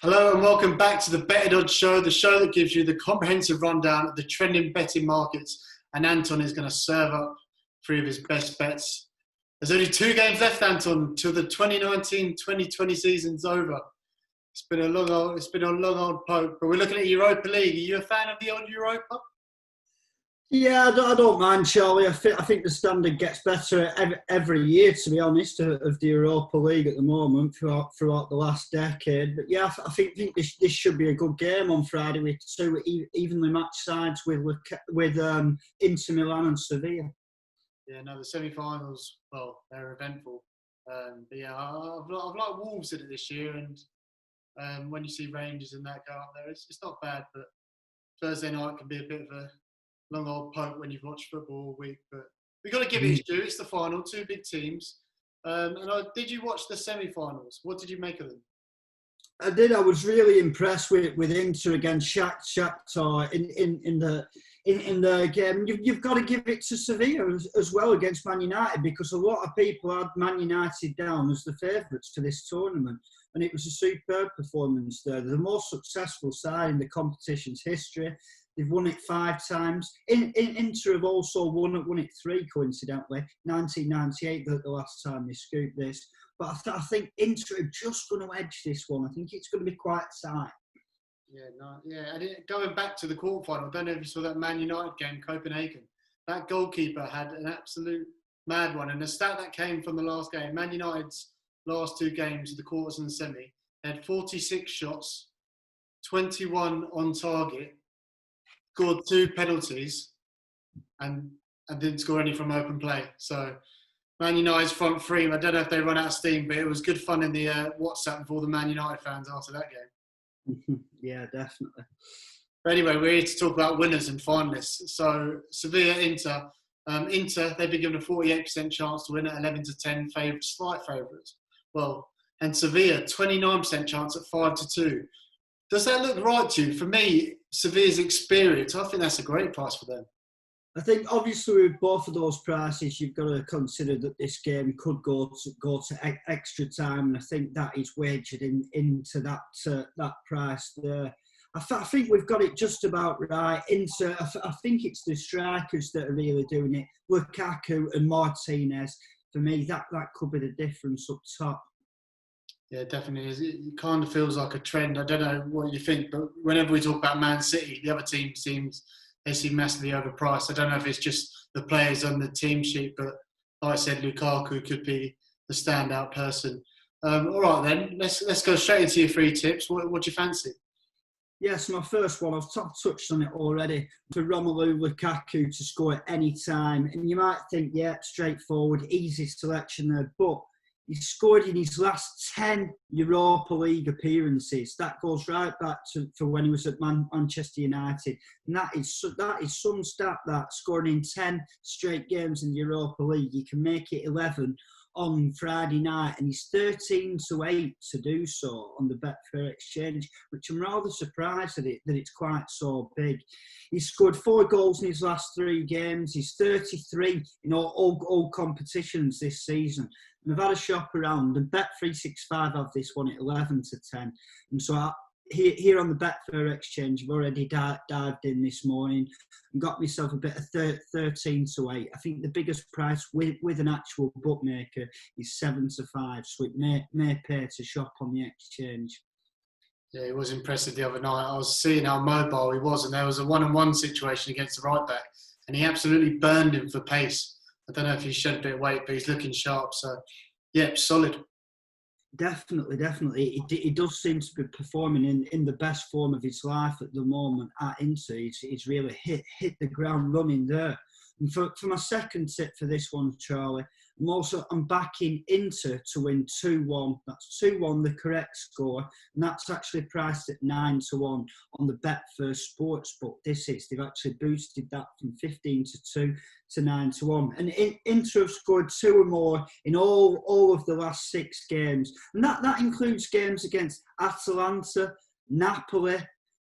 Hello and welcome back to the Betting Odds Show, the show that gives you the comprehensive rundown of the trending betting markets. And Anton is going to serve up three of his best bets. There's only 2 games left, Anton, till the 2019-2020 season's over. It's been a long old poke, but we're looking at Europa League. Are you a fan of the old Europa? Yeah, I don't mind, Charlie. I think the standard gets better every year, to be honest, of the Europa League at the moment throughout the last decade. But yeah, I think this should be a good game on Friday with two evenly matched sides with Inter Milan and Sevilla. Yeah, no, the semi-finals, well, they're eventful. But yeah, I've liked Wolves in it this year, and when you see Rangers and that go up there, it's not bad. But Thursday night can be a bit of a long old poke when you've watched football all week, but we've got to give it its due. It's the final, two big teams. Did you watch the semi-finals? What did you make of them? I did. I was really impressed with Inter against Shakhtar in the game. You've got to give it to Sevilla as well against Man United, because a lot of people had Man United down as the favourites to this tournament, and it was a superb performance there. They're the most successful side in the competition's history. They've won it 5 times. Inter have also won it 3, coincidentally. 1998, the last time they scooped this. But I think Inter are just going to edge this one. I think it's going to be quite tight. Going back to the quarterfinal, I don't know if you saw that Man United game, Copenhagen. That goalkeeper had an absolute mad one. And the stat that came from the last game, Man United's last 2 games, the quarters and the semi, they had 46 shots, 21 on target, scored 2 penalties, and didn't score any from open play. So Man United's front three, I don't know if they run out of steam, but it was good fun in the WhatsApp with all the Man United fans after that game. Yeah, definitely. But anyway, we're here to talk about winners and finalists. So Sevilla, Inter. Inter, they've been given a 48% chance to win at 11-10, slight favourites. Well, and Sevilla, 29% chance at 5-2. Does that look right to you? For me, Sevilla's experience, I think that's a great price for them. I think obviously with both of those prices, you've got to consider that this game could go to extra time, and I think that is wagered into that price there. I think we've got it just about right. I think it's the strikers that are really doing it. Lukaku and Martinez. For me, that could be the difference up top. Yeah, definitely is. It kind of feels like a trend. I don't know what you think, but whenever we talk about Man City, the other team seem massively overpriced. I don't know if it's just the players on the team sheet, but like I said, Lukaku could be the standout person. All right then, let's go straight into your 3 tips. What do you fancy? Yes, my first one, I've touched on it already, for Romelu Lukaku to score at any time. And you might think, yeah, straightforward, easy selection there, but he scored in his last 10 Europa League appearances. That goes right back to when he was at Manchester United. And that is some stat, that scoring in 10 straight games in the Europa League. You can make it 11 on Friday night, and he's 13-8 to do so on the Betfair exchange, which I'm rather surprised that it's quite so big. He's scored 4 goals in his last 3 games. He's 33 in all competitions this season. And I've had a shop around, and Bet365 have this one at 11-10. And so here on the Betfair exchange, I've already dived in this morning and got myself a bit of 13-8. I think the biggest price with an actual bookmaker is 7-5, so it may pay to shop on the exchange. Yeah, he was impressive the other night. I was seeing how mobile he was, and there was a 1-on-1 situation against the right back, and he absolutely burned him for pace. I don't know if he shed a bit of weight, but he's looking sharp. So, yeah, solid. Definitely. He does seem to be performing in the best form of his life at the moment at Inter. He's really hit the ground running there. And for my second tip for this one, Charlie, I'm backing Inter to win 2-1. That's 2-1, the correct score. And that's actually priced at 9-1 on the Betfair Sportsbook. They've actually boosted that from 15-2 to 9-1. And Inter have scored 2 or more in all of the last 6 games. And that includes games against Atalanta, Napoli,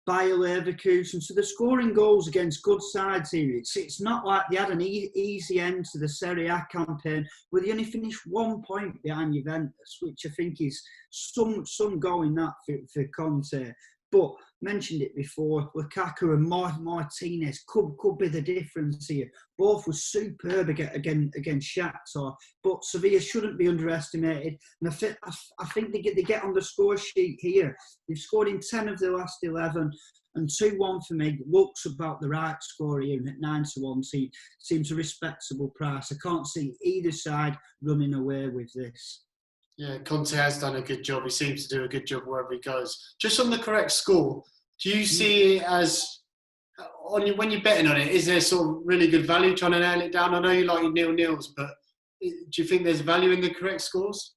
Bayer Leverkusen. So they're scoring goals against good sides here. It's not like they had an easy end to the Serie A campaign where they only finished 1 point behind Juventus, which I think is some going that for Conte. But mentioned it before, Lukaku and Martinez could be the difference here. Both were superb against Shakhtar, but Sevilla shouldn't be underestimated. And I think they get on the score sheet here. They've scored in 10 of their last 11, and 2-1 for me looks about the right score here. And at 9-1 seems a respectable price. I can't see either side running away with this. Yeah, Conte has done a good job. He seems to do a good job wherever he goes. Just on the correct score, do you see it as, when you're betting on it, is there sort of really good value trying to nail it down? I know you like your nil-nils, but do you think there's value in the correct scores?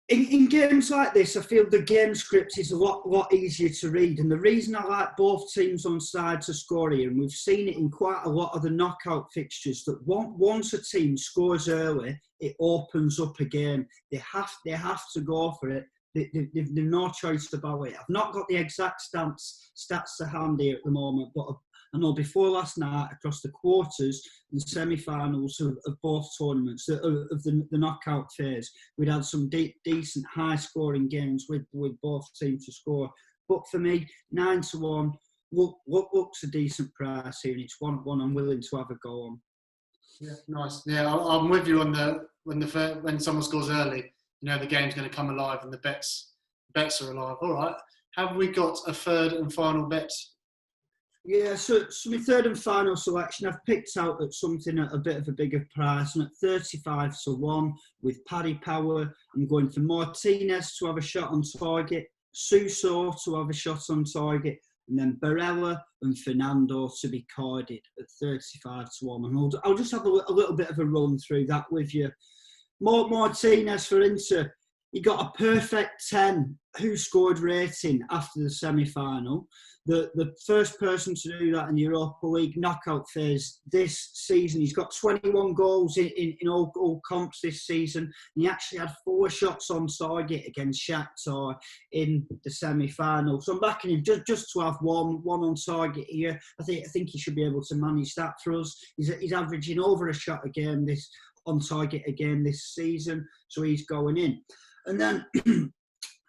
In games like this, I feel the game script is a lot easier to read. And the reason I like both teams on side to score here, and we've seen it in quite a lot of the knockout fixtures, that once a team scores early, it opens up a game. They have to go for it. They've no choice about it. I've not got the exact stats to hand here at the moment, but I know before last night, across the quarters and semi-finals of both tournaments, of the knockout phase, we'd had some decent high-scoring games with both teams to score. But for me, 9-1 looks a decent price here, and it's one I'm willing to have a go on. Yeah, nice. Yeah, I'm with you on when someone scores early, you know the game's going to come alive and the bets are alive. All right, have we got a third and final bet? Yeah, so my third and final selection, I've picked out at something at a bit of a bigger price, and at 35-1 with Paddy Power, I'm going for Martinez to have a shot on target, Suso to have a shot on target, and then Barella and Fernando to be carded at 35-1. And I'll just have a little bit of a run through that with you. Martinez for Inter, he got a perfect 10 who scored rating after the semi-final. The first person to do that in the Europa League knockout phase this season. He's got 21 goals in all comps this season. And he actually had 4 shots on target against Shakhtar in the semi-final. So I'm backing him just to have one on target here. I think he should be able to manage that for us. He's averaging over a shot a game on target again this season. So he's going in. And then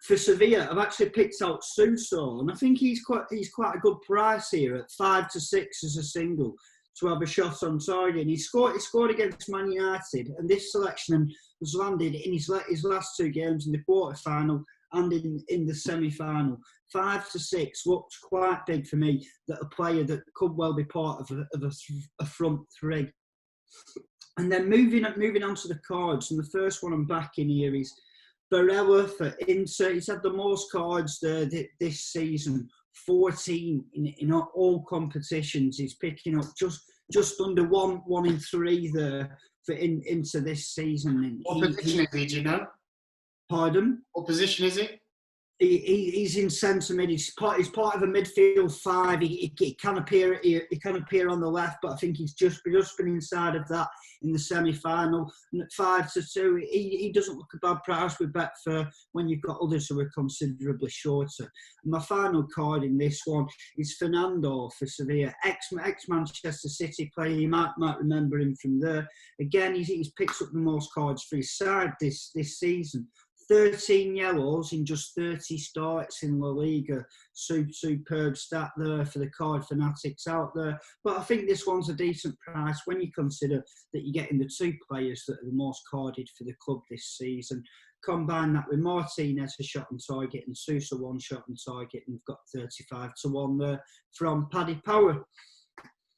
for Sevilla, I've actually picked out Suso, and I think he's quite a good price here at 5-6 as a single to have a shot on target. And he scored against Man United, and this selection was landed in his last 2 games in the quarter-final and in the semi-final. 5-6 looks quite big for me, that a player that could well be part of a front three. And then moving on to the cards, and the first one I'm backing here is Barella for Inter. He's had the most cards this season, 14 in all competitions. He's picking up just under one in 3 there for Inter this season. And what position is he? Do you know? Pardon? What position is he? He's in centre mid. He's part of a midfield 5. He can appear on the left, but I think he's just been inside of that in the semi-final. And at 5-2, he doesn't look a bad price with bet for when you've got others who are considerably shorter. And my final card in this one is Fernando for Sevilla, ex-Manchester City player. You might remember him from there. Again, he's picked up the most cards for his side this season. 13 yellows in just 30 starts in La Liga. Superb stat there for the card fanatics out there. But I think this one's a decent price when you consider that you're getting the 2 players that are the most carded for the club this season. Combine that with Martinez a shot on target and Sousa 1 shot on target, and we've got 35-1 there from Paddy Power.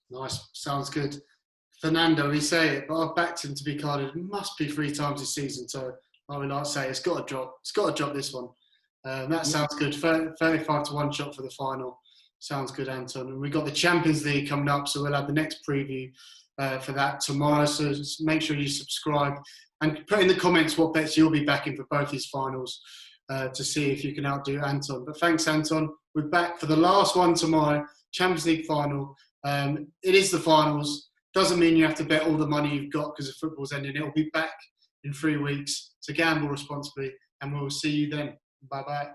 Nice, sounds good. Fernando, we say it, but I've backed him to be carded. It must be 3 times this season, so I would like to say it's got to drop. It's got to drop this one. That sounds good. 35-1 shot for the final. Sounds good, Anton. And we've got the Champions League coming up, so we'll have the next preview for that tomorrow. So just make sure you subscribe and put in the comments what bets you'll be backing for both these finals to see if you can outdo Anton. But thanks, Anton. We're back for the last one tomorrow, Champions League final. It is the finals. Doesn't mean you have to bet all the money you've got because the football's ending. It'll be back in 3 weeks. So gamble responsibly, and we'll see you then. Bye-bye.